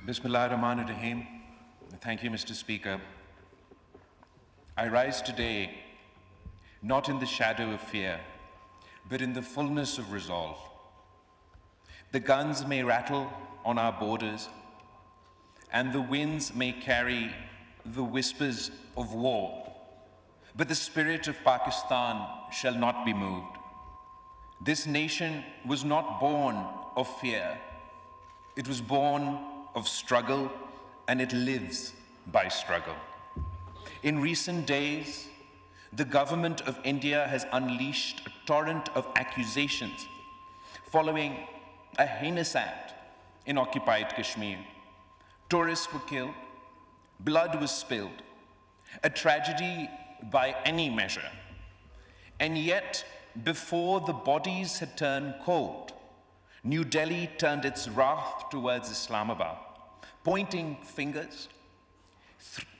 Bismillahirrahmanirrahim. Thank you, Mr. Speaker. I rise today not in the shadow of fear, but in the fullness of resolve. The guns may rattle on our borders, and the winds may carry the whispers of war, but the spirit of Pakistan shall not be moved. This nation was not born of fear. It was born of struggle, and it lives by struggle. In recent days, the government of India has unleashed a torrent of accusations following a heinous act in occupied Kashmir. Tourists were killed, blood was spilled, a tragedy by any measure. And yet, before the bodies had turned cold, New Delhi turned its wrath towards Islamabad, pointing fingers,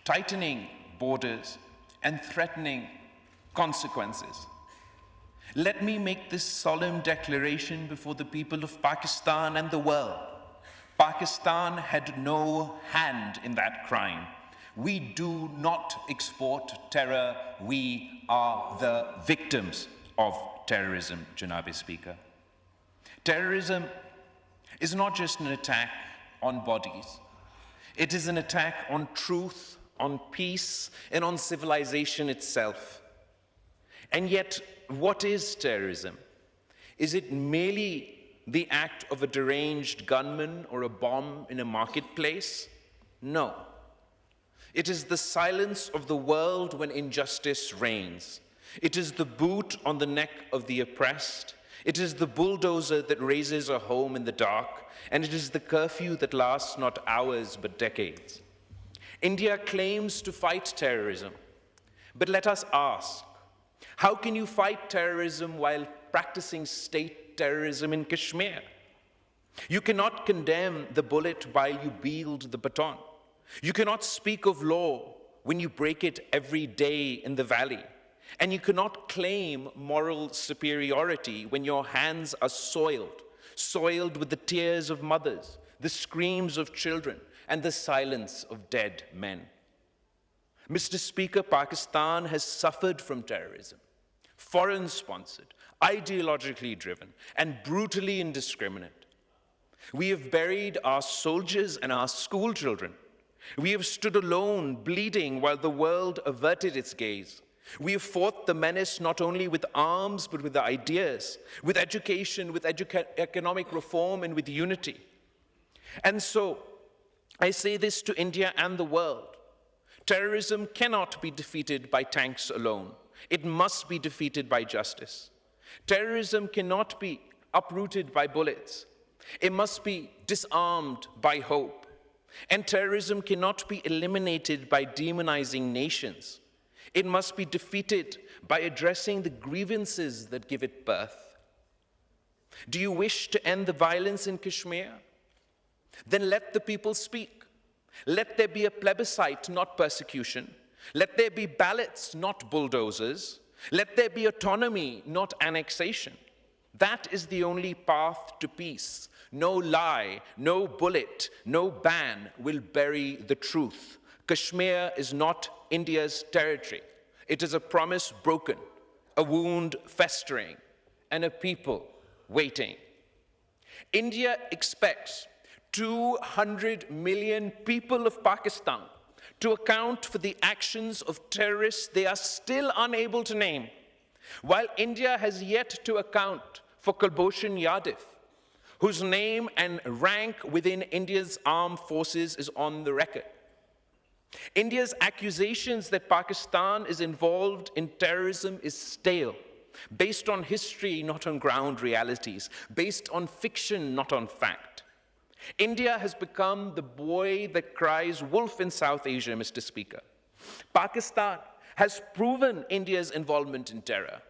tightening borders, and threatening consequences. Let me make this solemn declaration before the people of Pakistan and the world. Pakistan had no hand in that crime. We do not export terror. We are the victims of terrorism, Janabi Speaker. Terrorism is not just an attack on bodies. It is an attack on truth, on peace, and on civilization itself. And yet, what is terrorism? Is it merely the act of a deranged gunman or a bomb in a marketplace? No. It is the silence of the world when injustice reigns. It is the boot on the neck of the oppressed. It is the bulldozer that raises a home in the dark, and it is the curfew that lasts not hours but decades. India claims to fight terrorism, but let us ask, how can you fight terrorism while practicing state terrorism in Kashmir? You cannot condemn the bullet while you wield the baton. You cannot speak of law when you break it every day in the valley. And you cannot claim moral superiority when your hands are soiled with the tears of mothers, the screams of children, and the silence of dead men. Mr. Speaker, Pakistan has suffered from terrorism, foreign-sponsored, ideologically driven, and brutally indiscriminate. We have buried our soldiers and our school children. We have stood alone, bleeding, while the world averted its gaze. We have fought the menace not only with arms, but with ideas, with education, with economic reform, and with unity. And so, I say this to India and the world. Terrorism cannot be defeated by tanks alone. It must be defeated by justice. Terrorism cannot be uprooted by bullets. It must be disarmed by hope. And terrorism cannot be eliminated by demonizing nations. It must be defeated by addressing the grievances that give it birth. Do you wish to end the violence in Kashmir? Then let the people speak. Let there be a plebiscite, not persecution. Let there be ballots, not bulldozers. Let there be autonomy, not annexation. That is the only path to peace. No lie, no bullet, no ban will bury the truth. Kashmir is not India's territory. It is a promise broken, a wound festering, and a people waiting. India expects 200 million people of Pakistan to account for the actions of terrorists they are still unable to name, while India has yet to account for Kulbhushan Yadav, whose name and rank within India's armed forces is on the record. India's accusations that Pakistan is involved in terrorism is stale, based on history, not on ground realities, based on fiction, not on fact. India has become the boy that cries wolf in South Asia, Mr. Speaker. Pakistan has proven India's involvement in terror,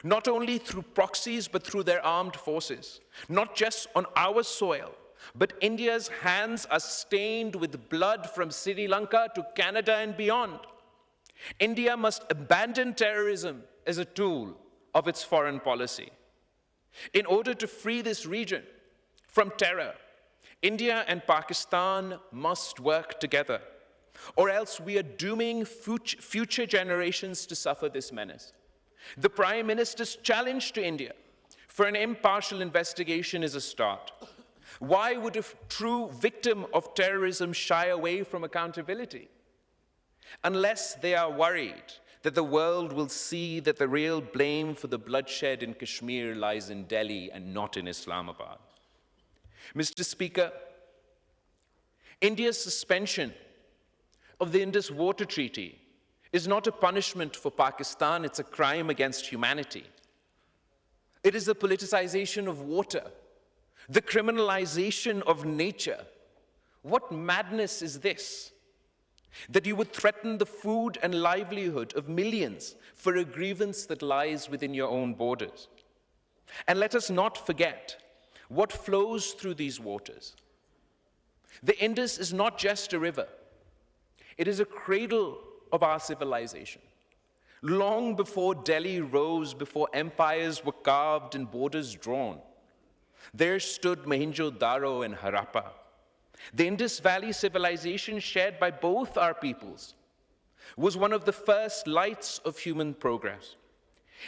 not only through proxies, but through their armed forces, not just on our soil, but India's hands are stained with blood from Sri Lanka to Canada and beyond. India must abandon terrorism as a tool of its foreign policy. In order to free this region from terror, India and Pakistan must work together, or else we are dooming future generations to suffer this menace. The Prime Minister's challenge to India for an impartial investigation is a start. Why would a true victim of terrorism shy away from accountability? Unless they are worried that the world will see that the real blame for the bloodshed in Kashmir lies in Delhi and not in Islamabad. Mr. Speaker, India's suspension of the Indus Water Treaty is not a punishment for Pakistan, it's a crime against humanity. It is the politicization of water, the criminalization of nature. What madness is this? That you would threaten the food and livelihood of millions for a grievance that lies within your own borders. And let us not forget what flows through these waters. The Indus is not just a river. It is a cradle of our civilization. Long before Delhi rose, before empires were carved and borders drawn, there stood Mohenjo-daro and Harappa. The Indus Valley civilization shared by both our peoples was one of the first lights of human progress.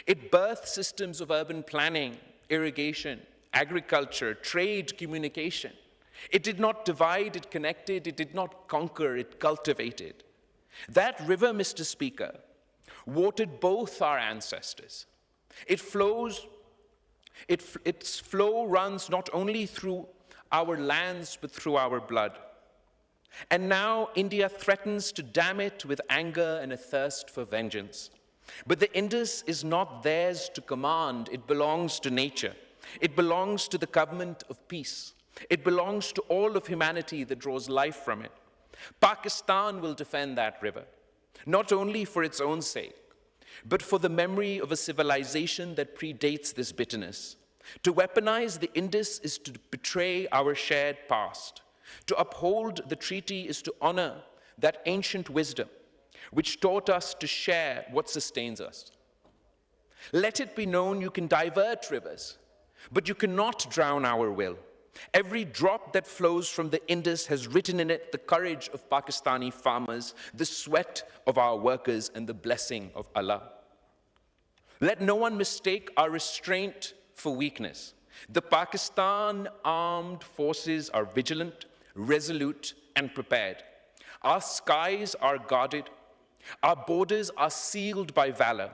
It birthed systems of urban planning, irrigation, agriculture, trade, communication. It did not divide, it connected, it did not conquer, it cultivated. That river, Mr. Speaker, watered both our ancestors. Its flow runs not only through our lands, but through our blood. And now India threatens to dam it with anger and a thirst for vengeance. But the Indus is not theirs to command, it belongs to nature. It belongs to the covenant of peace. It belongs to all of humanity that draws life from it. Pakistan will defend that river, not only for its own sake, but for the memory of a civilization that predates this bitterness. To weaponize the Indus is to betray our shared past. To uphold the treaty is to honor that ancient wisdom which taught us to share what sustains us. Let it be known you can divert rivers, but you cannot drown our will. Every drop that flows from the Indus has written in it the courage of Pakistani farmers, the sweat of our workers, and the blessing of Allah. Let no one mistake our restraint for weakness. The Pakistan armed forces are vigilant, resolute, and prepared. Our skies are guarded. Our borders are sealed by valor.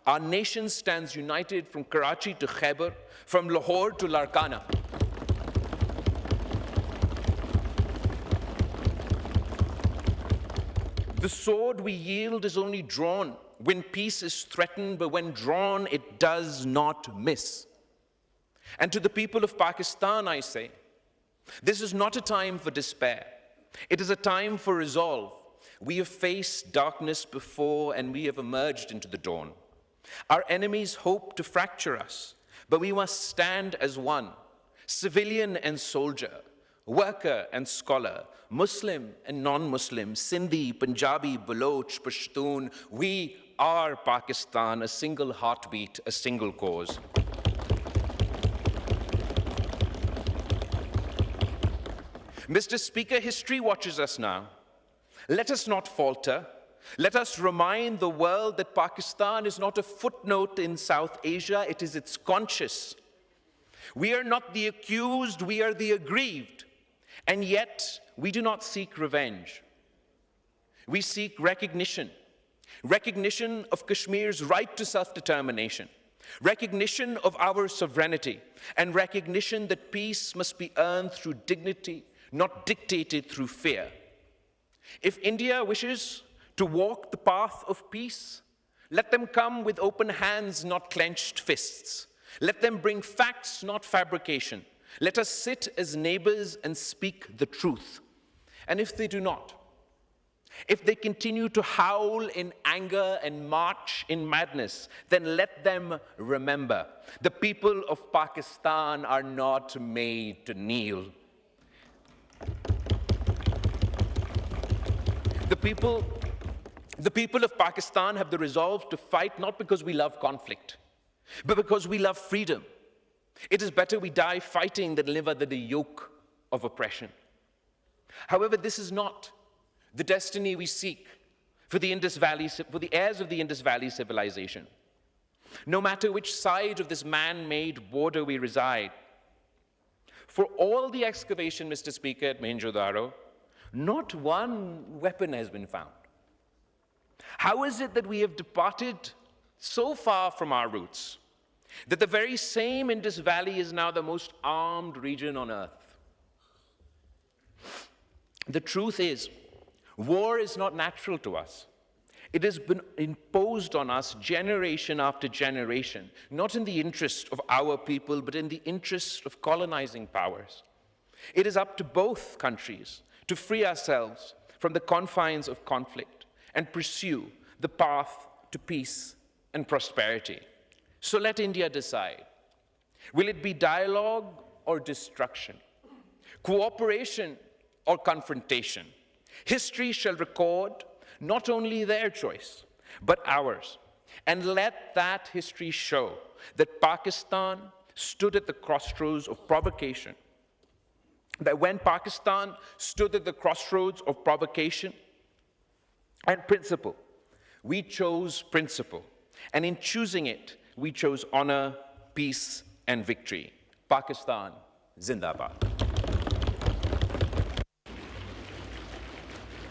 Our nation stands united from Karachi to Khyber, from Lahore to Larkana. The sword we yield is only drawn when peace is threatened, but when drawn, it does not miss. And to the people of Pakistan, I say, this is not a time for despair. It is a time for resolve. We have faced darkness before, and we have emerged into the dawn. Our enemies hope to fracture us, but we must stand as one, civilian and soldier, worker and scholar, Muslim and non-Muslim, Sindhi, Punjabi, Baloch, Pashtun. We are Pakistan, a single heartbeat, a single cause. Mr. Speaker, history watches us now. Let us not falter. Let us remind the world that Pakistan is not a footnote in South Asia, it is its conscience. We are not the accused, we are the aggrieved. And yet, we do not seek revenge. We seek recognition. Recognition of Kashmir's right to self-determination. Recognition of our sovereignty. And recognition that peace must be earned through dignity, not dictated through fear. If India wishes to walk the path of peace, let them come with open hands, not clenched fists. Let them bring facts, not fabrication. Let us sit as neighbors and speak the truth. And if they do not, if they continue to howl in anger and march in madness, then let them remember the people of Pakistan are not made to kneel. The people of Pakistan have the resolve to fight not because we love conflict, but because we love freedom. It is better we die fighting than live under the yoke of oppression. However, this is not the destiny we seek for the heirs of the Indus Valley civilization. No matter which side of this man-made border we reside, for all the excavation, Mr. Speaker, at Mohenjo-daro, not one weapon has been found. How is it that we have departed so far from our roots, that the very same Indus Valley is now the most armed region on earth? The truth is, war is not natural to us. It has been imposed on us generation after generation, not in the interest of our people, but in the interest of colonizing powers. It is up to both countries to free ourselves from the confines of conflict and pursue the path to peace and prosperity. So let India decide. Will it be dialogue or destruction? Cooperation or confrontation? History shall record not only their choice, but ours. And let that history show that Pakistan stood at the crossroads of provocation. That when Pakistan stood at the crossroads of provocation and principle, we chose principle. And in choosing it, we chose honor, peace, and victory. Pakistan, Zindabad.